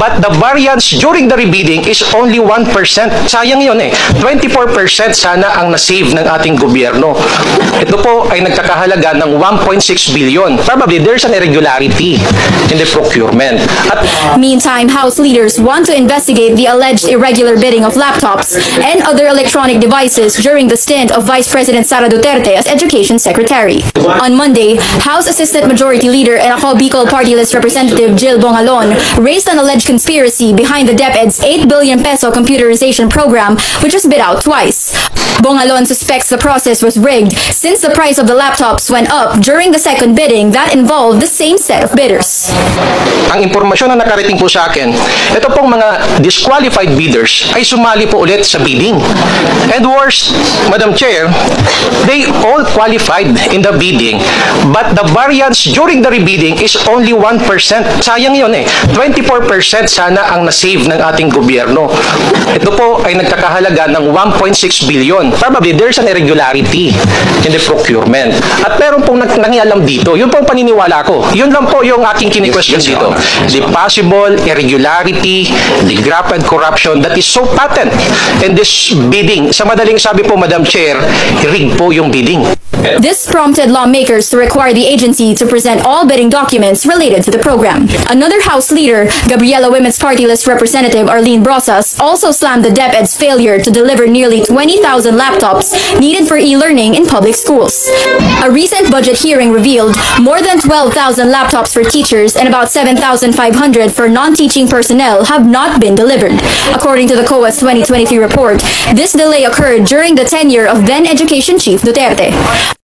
but the variance during the rebidding is only 1%. Sayang yun eh. 24% sana ang nasave ng ating gobyerno. Ito po ay nagkakahalaga ng 1.6 billion. Probably there's an irregularity in the procurement. Meantime, House leaders want to investigate the alleged irregular bidding of laptops and other electronic devices during the stint of Vice President Sara Duterte as Education Secretary. On Monday, House Assistant Majority Leader and Ako Bicol Party List Representative Jill Bongalon raised an alleged conspiracy behind the DepEd's 8 billion peso computerization program, which was bid out twice. Bongalon suspects the process was rigged since the price of the laptops went up during the second bidding that involved the same set of bidders. Ang impormasyon na nakarating po sa akin, ito pong mga disqualified bidders ay sumali po ulit sa bidding. And worse, Madam Chair, they all qualified in the bidding, but the variance during the rebidding is only 1%. Sayang yun eh. 24% sana ang nasave ng ating gobyerno. Ito po ay nagkakahalaga ng 1.6 billion. Probably there's an irregularity in the procurement. At meron pong nangialam dito. Yun pong paniniwala ko. Yun lang po yung aking kini-question dito. The possible irregularity, the rampant corruption that is so patent in this bidding. Sa madaling sabi po, Madam Chair, rigged po yung bidding. This prompted lawmakers to require the agency to present all bidding documents related to the program. Another House leader, Gabriela Women's Party List Representative Arlene Brosas, also slammed the DepEd's failure to deliver nearly 20,000 laptops needed for e-learning in public schools. A recent budget hearing revealed more than 12,000 laptops for teachers and about 7,500 for non-teaching personnel have not been delivered. According to the COA's 2023 report, this delay occurred during the tenure of then Education Chief Duterte.